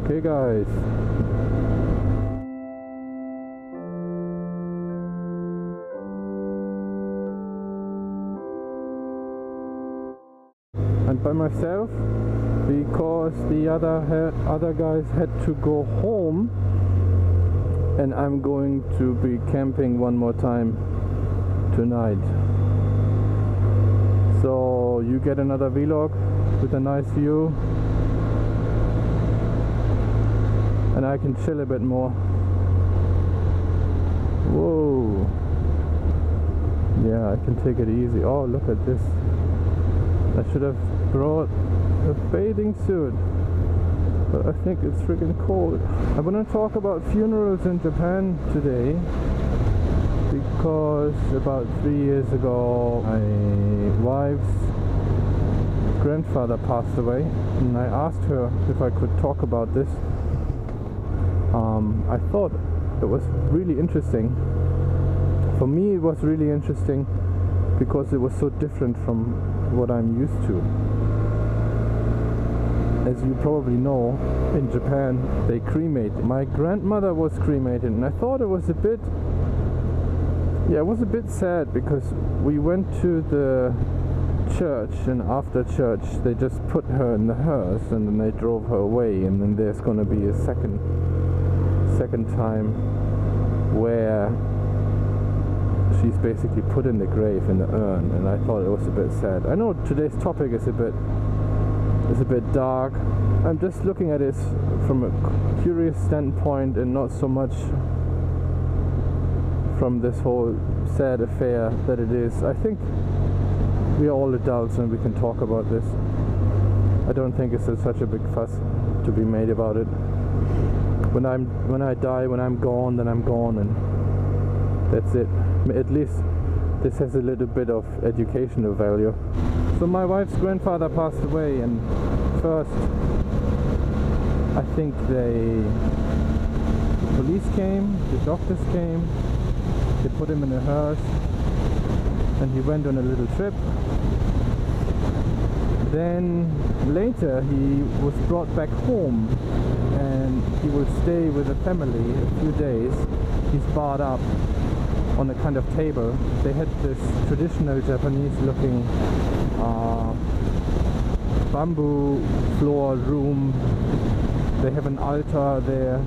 Okay guys, and by myself because the other guys had to go home, and I'm going to be camping one more time tonight. So you get another vlog with a nice view, and I can chill a bit more. Whoa. Yeah, I can take it easy. Oh, look at this. I should have brought a bathing suit, but I think it's freaking cold. I want to talk about funerals in Japan today, because about 3 years ago my wife's grandfather passed away, and I asked her if I could talk about this. I thought it was really interesting. For me it was really interesting because it was so different from what I'm used to. As you probably know, in Japan they cremate. My grandmother was cremated, and I thought it was a bit, yeah, it was a bit sad, because we went to the church, and after church they just put her in the hearse and then they drove her away, and then there's gonna be a second time where she's basically put in the grave in the urn, and I thought it was a bit sad. I know today's topic is a bit dark. I'm just looking at it from a curious standpoint and not so much from this whole sad affair that it is. I think we are all adults and we can talk about this. I don't think it's such a big fuss to be made about it. When I die, when I'm gone, then I'm gone, and that's it. At least this has a little bit of educational value. So my wife's grandfather passed away, and first I think the police came, the doctors came, they put him in a hearse, and he went on a little trip. Then later he was brought back home, and he will stay with the family a few days. He's barred up on a kind of table. They had this traditional Japanese looking bamboo floor room. They have an altar there,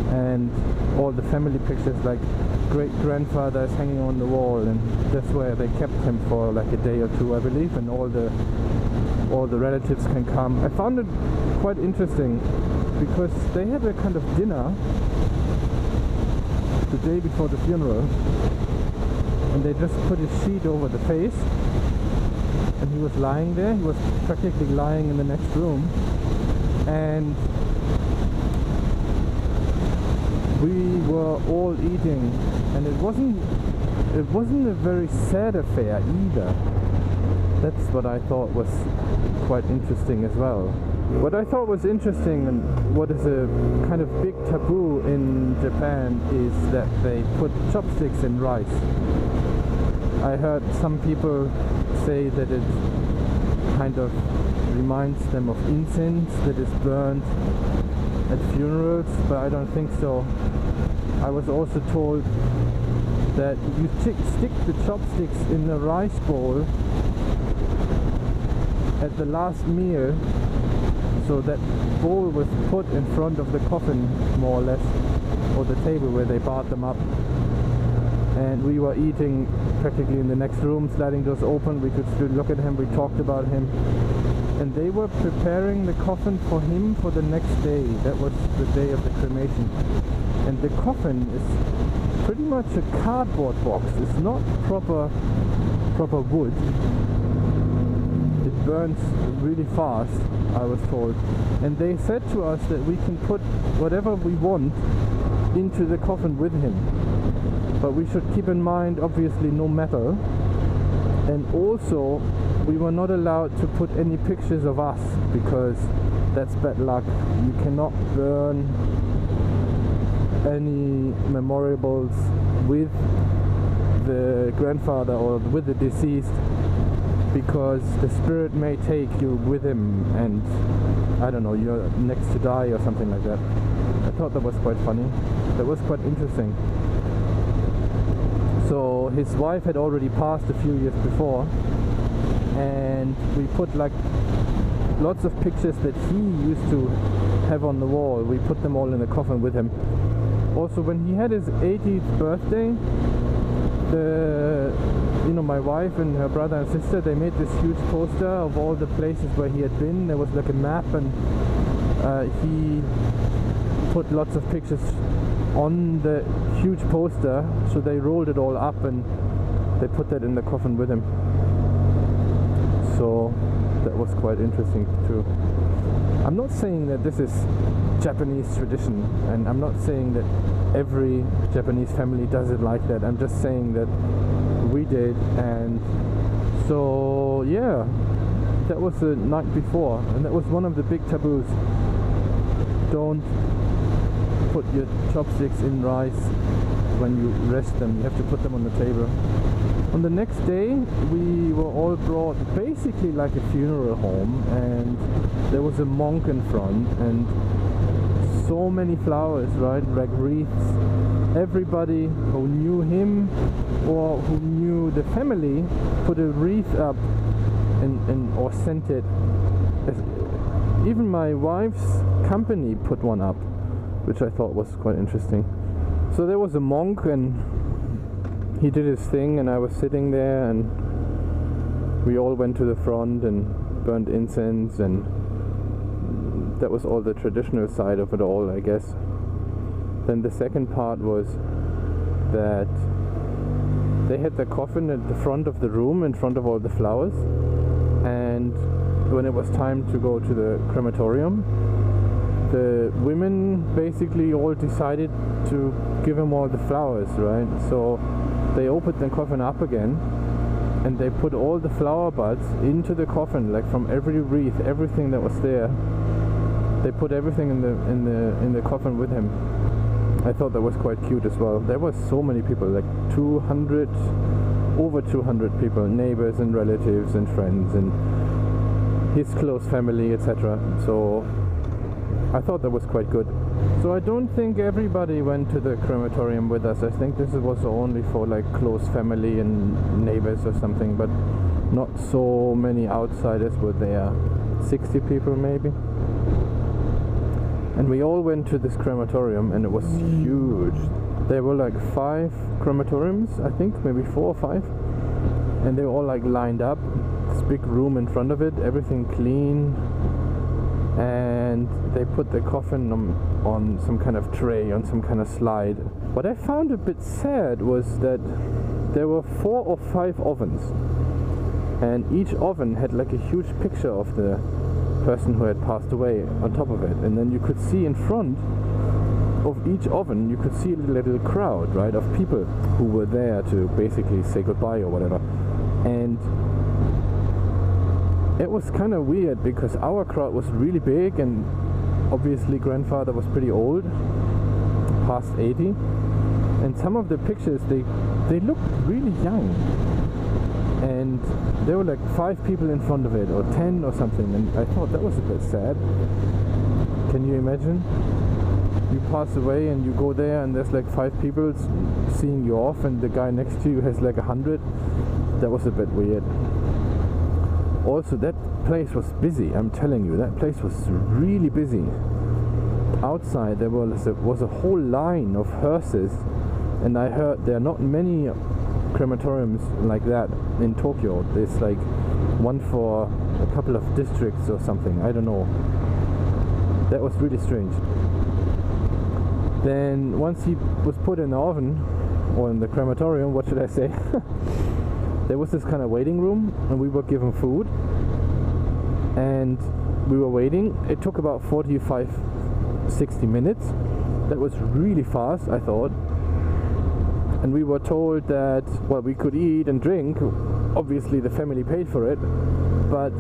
and all the family pictures, like great grandfather, is hanging on the wall, and that's where they kept him for like a day or two, I believe, and all the relatives can come. I found it quite interesting because they had a kind of dinner the day before the funeral, and they just put a sheet over the face, and he was lying there. He was practically lying in the next room, and we were all eating, and it wasn't a very sad affair either. That's what I thought was quite interesting as well. What I thought was interesting, and what is a kind of big taboo in Japan, is that they put chopsticks in rice. I heard some people say that it kind of reminds them of incense that is burned at funerals, but I don't think so. I was also told that you stick the chopsticks in a rice bowl at the last meal, so that bowl was put in front of the coffin, more or less, or the table where they barred them up. And we were eating practically in the next room, sliding doors open, we could still look at him, we talked about him. And they were preparing the coffin for him for the next day. That was the day of the cremation. And the coffin is pretty much a cardboard box. It's not proper wood. It burns really fast, I was told. And they said to us that we can put whatever we want into the coffin with him. But we should keep in mind, obviously, no metal. And also, we were not allowed to put any pictures of us, because that's bad luck. You cannot burn any memorials with the grandfather or with the deceased, because the spirit may take you with him, and I don't know, you're next to die or something like that. I thought that was quite funny. That was quite interesting. So his wife had already passed a few years before, and we put like lots of pictures that he used to have on the wall. We put them all in the coffin with him. Also, when he had his 80th birthday, my wife and her brother and sister, they made this huge poster of all the places where he had been. There was like a map, and he put lots of pictures on the huge poster, so they rolled it all up and they put that in the coffin with him. So that was quite interesting too. I'm not saying that this is Japanese tradition, and I'm not saying that every Japanese family does it like that. I'm just saying that we did. And so yeah, that was the night before, and that was one of the big taboos. Don't put your chopsticks in rice when you rest them. You have to put them on the table. On the next day, we were all brought basically like a funeral home, and there was a monk in front, and so many flowers, right, like wreaths. Everybody who knew him or who knew the family put a wreath up and or sent it. Even my wife's company put one up, which I thought was quite interesting. So there was a monk, and he did his thing, and I was sitting there, and we all went to the front and burned incense, and that was all the traditional side of it all, I guess. Then the second part was that they had the coffin at the front of the room, in front of all the flowers, and when it was time to go to the crematorium, the women basically all decided to give him all the flowers, right? So they opened the coffin up again, and they put all the flower buds into the coffin, like from every wreath, everything that was there. They put everything in the coffin with him. I thought that was quite cute as well. There were so many people, like over 200 people, neighbors and relatives and friends and his close family, etc. So I thought that was quite good. So I don't think everybody went to the crematorium with us. I think this was only for like close family and neighbors or something, but not so many outsiders were there. 60 people maybe. And we all went to this crematorium, and it was huge. There were like 5 crematoriums, I think, maybe 4 or 5. And they were all like lined up. This big room in front of it, everything clean. And they put the coffin on some kind of tray, on some kind of slide. What I found a bit sad was that there were 4 or 5 ovens, and each oven had like a huge picture of the person who had passed away on top of it, and then you could see in front of each oven, you could see a little crowd, right, of people who were there to basically say goodbye or whatever. And it was kind of weird because our crowd was really big, and obviously grandfather was pretty old, past 80, and some of the pictures they looked really young, and there were like 5 people in front of it, or 10 or something, and I thought that was a bit sad. Can you imagine? You pass away and you go there, and there's like 5 people seeing you off, and the guy next to you has like 100. That was a bit weird. Also, that place was busy, I'm telling you, that place was really busy. Outside there was a whole line of hearses, and I heard there are not many crematoriums like that in Tokyo. There's like one for a couple of districts or something, I don't know. That was really strange. Then once he was put in the oven, or in the crematorium, what should I say, there was this kind of waiting room, and we were given food, and we were waiting. It took about 45-60 minutes. That was really fast, I thought. And we were told that, well, we could eat and drink. Obviously the family paid for it, but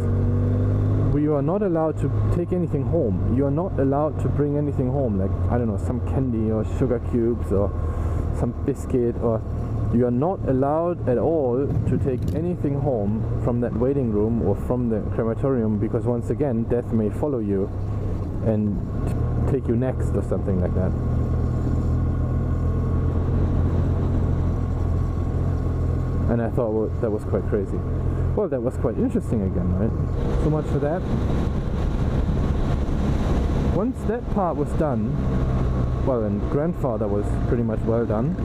we are not allowed to take anything home. You are not allowed to bring anything home, like, I don't know, some candy or sugar cubes or some biscuit or You are not allowed at all to take anything home from that waiting room or from the crematorium, because once again death may follow you and take you next or something like that. And I thought, well, that was quite crazy. Well, that was quite interesting again, right? So much for that. Once that part was done, well, and grandfather was pretty much well done,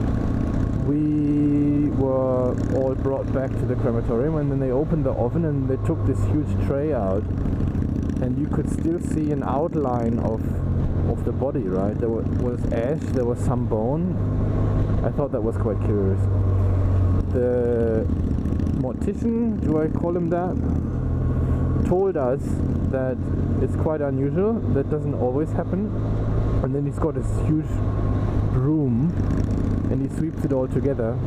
we were all brought back to the crematorium, and then they opened the oven and they took this huge tray out, and you could still see an outline of the body, right? There was ash, there was some bone. I thought that was quite curious. The mortician, do I call him that, told us that it's quite unusual, that doesn't always happen. And then he's got this huge broom and he sweeps it all together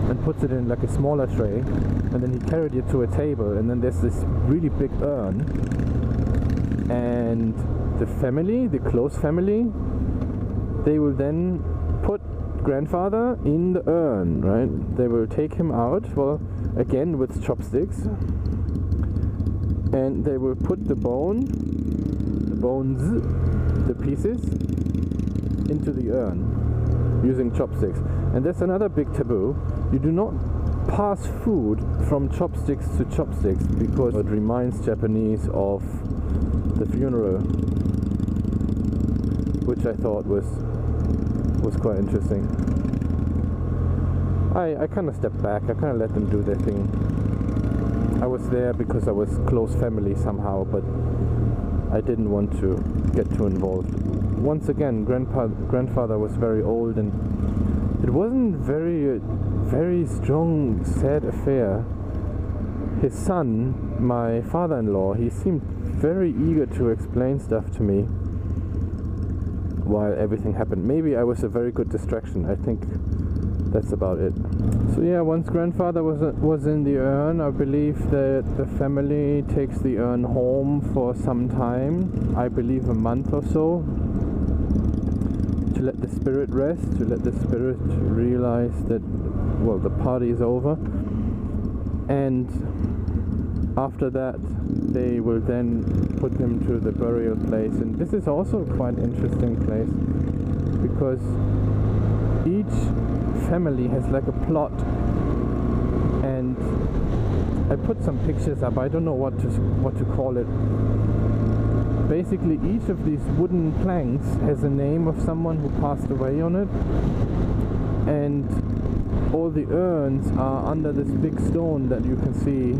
and puts it in like a smaller tray, and then he carried it to a table, and then there's this really big urn, and the family, the close family, they will then put grandfather in the urn, right? They will take him out, well, again with chopsticks, and they will put the bones, the pieces, into the urn using chopsticks. And that's another big taboo. You do not pass food from chopsticks to chopsticks, because it reminds Japanese of the funeral, which I thought was quite interesting. I kind of stepped back. I kind of let them do their thing. I was there because I was close family somehow, but I didn't want to get too involved. Once again, grandfather was very old, and it wasn't very strong, sad affair. His son, my father-in-law, he seemed very eager to explain stuff to me while everything happened. Maybe I was a very good distraction. I think that's about it. So yeah, once grandfather was in the urn, I believe that the family takes the urn home for some time, I believe a month or so, to let the spirit rest, to let the spirit realize that, well, the party is over. And after that, they will then put them to the burial place. And this is also quite an interesting place, because each family has like a plot, and I put some pictures up. I don't know what to call it. Basically, each of these wooden planks has a name of someone who passed away on it, and all the urns are under this big stone that you can see.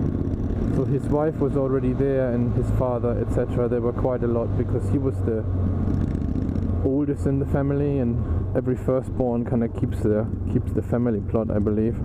So his wife was already there, and his father, etc. There were quite a lot, because he was the oldest in the family, and every firstborn kind of keeps the family plot, I believe.